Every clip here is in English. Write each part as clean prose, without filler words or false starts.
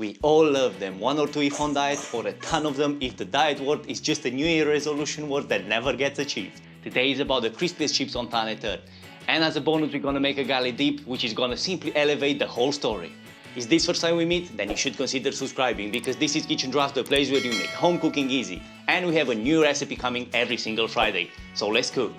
We all love them, 1 or 2 if on diet, or a ton of them if the diet word is just a New Year resolution word that never gets achieved. Today is about the crispiest chips on planet Earth. And as a bonus, we're gonna make a garlic dip, which is gonna simply elevate the whole story. Is this first time we meet? Then you should consider subscribing, because this is Kitchen Draft, the place where you make home cooking easy. And we have a new recipe coming every single Friday. So let's cook.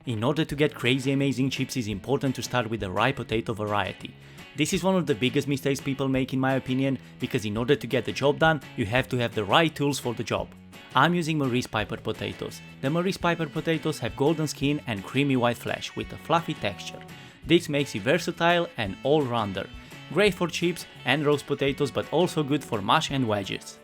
In order to get crazy amazing chips, it's important to start with the rye potato variety. This is one of the biggest mistakes people make in my opinion, because in order to get the job done, you have to have the right tools for the job. I'm using Maurice Piper potatoes. The Maurice Piper potatoes have golden skin and creamy white flesh with a fluffy texture. This makes it versatile and all-rounder. Great for chips and roast potatoes, but also good for mash and wedges.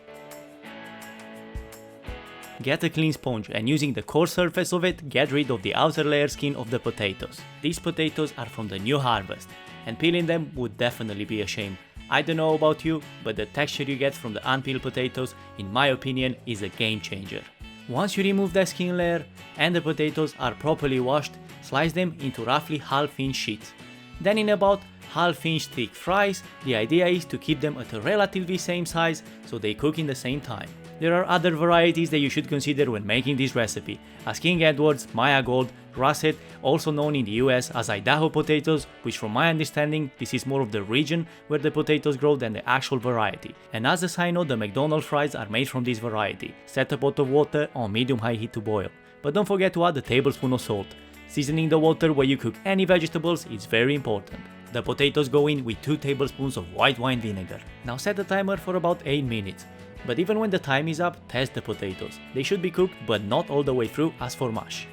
Get a clean sponge and using the coarse surface of it, get rid of the outer layer skin of the potatoes. These potatoes are from the new harvest, and peeling them would definitely be a shame. I don't know about you, but the texture you get from the unpeeled potatoes, in my opinion, is a game changer. Once you remove the skin layer and the potatoes are properly washed, slice them into roughly half-inch sheets. Then in about half-inch thick fries, the idea is to keep them at a relatively same size so they cook in the same time. There are other varieties that you should consider when making this recipe, as King Edward's, Mayan Gold, Russet, also known in the US as Idaho potatoes, which from my understanding this is more of the region where the potatoes grow than the actual variety. And as a side note, the McDonald's fries are made from this variety. Set a pot of water on medium-high heat to boil. But don't forget to add a tablespoon of salt. Seasoning the water where you cook any vegetables is very important. The potatoes go in with 2 tablespoons of white wine vinegar. Now set the timer for about 8 minutes. But even when the time is up, test the potatoes. They should be cooked, but not all the way through as for mash.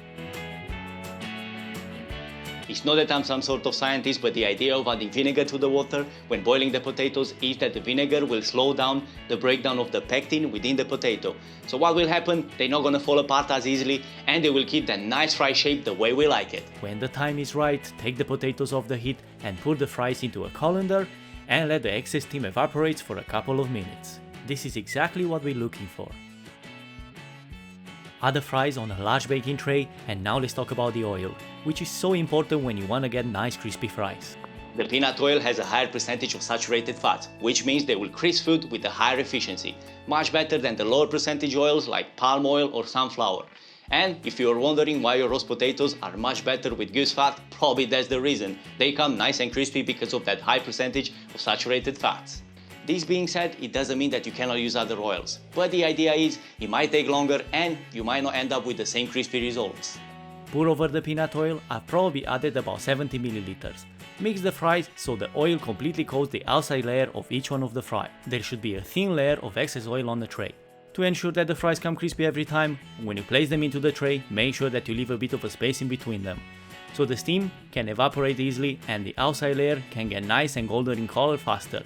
It's not that I'm some sort of scientist, but the idea of adding vinegar to the water when boiling the potatoes is that the vinegar will slow down the breakdown of the pectin within the potato. So what will happen? They're not gonna fall apart as easily, and they will keep that nice fry shape the way we like it. When the time is right, take the potatoes off the heat and put the fries into a colander and let the excess steam evaporate for a couple of minutes. This is exactly what we're looking for. Add the fries on a large baking tray, and now let's talk about the oil, which is so important when you want to get nice crispy fries. The peanut oil has a higher percentage of saturated fats, which means they will crisp food with a higher efficiency, much better than the lower percentage oils like palm oil or sunflower. And if you're wondering why your roast potatoes are much better with goose fat, probably that's the reason. They come nice and crispy because of that high percentage of saturated fats. This being said, it doesn't mean that you cannot use other oils, but the idea is it might take longer and you might not end up with the same crispy results. Pour over the peanut oil. I've probably added about 70 milliliters. Mix the fries so the oil completely coats the outside layer of each one of the fry. There should be a thin layer of excess oil on the tray. To ensure that the fries come crispy every time, when you place them into the tray, make sure that you leave a bit of a space in between them, so the steam can evaporate easily and the outside layer can get nice and golden in color faster.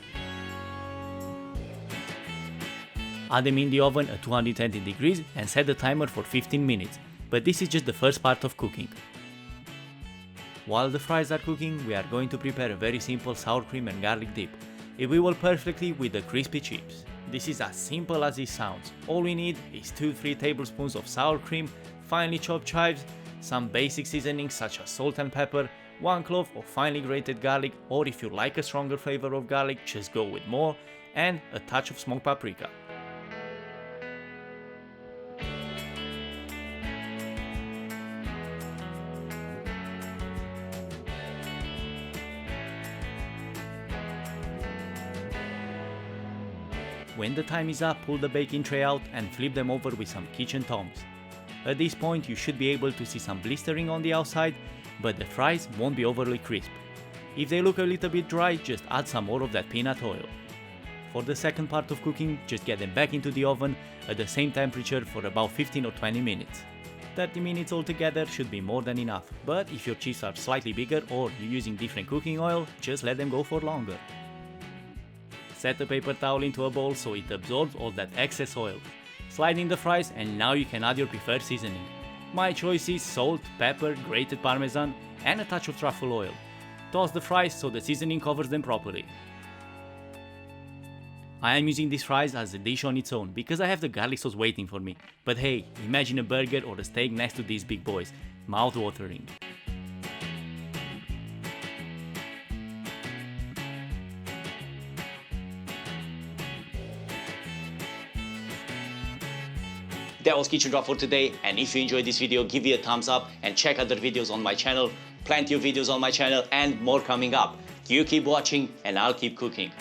Add them in the oven at 220 degrees and set the timer for 15 minutes, but this is just the first part of cooking. While the fries are cooking, we are going to prepare a very simple sour cream and garlic dip. It will work perfectly with the crispy chips. This is as simple as it sounds. All we need is 2-3 tablespoons of sour cream, finely chopped chives, some basic seasonings such as salt and pepper, 1 clove of finely grated garlic, or if you like a stronger flavor of garlic, just go with more, and a touch of smoked paprika. When the time is up, pull the baking tray out and flip them over with some kitchen tongs. At this point you should be able to see some blistering on the outside, but the fries won't be overly crisp. If they look a little bit dry, just add some more of that peanut oil. For the second part of cooking, just get them back into the oven at the same temperature for about 15 or 20 minutes. 30 minutes altogether should be more than enough, but if your chips are slightly bigger or you're using different cooking oil, just let them go for longer. Set a paper towel into a bowl so it absorbs all that excess oil. Slide in the fries and now you can add your preferred seasoning. My choice is salt, pepper, grated Parmesan and a touch of truffle oil. Toss the fries so the seasoning covers them properly. I am using these fries as a dish on its own because I have the garlic sauce waiting for me. But hey, imagine a burger or a steak next to these big boys. Mouth-watering. That was Kitchen Draft for today, and if you enjoyed this video, give it a thumbs up and check other videos on my channel. Plenty of videos on my channel and more coming up. You keep watching and I'll keep cooking.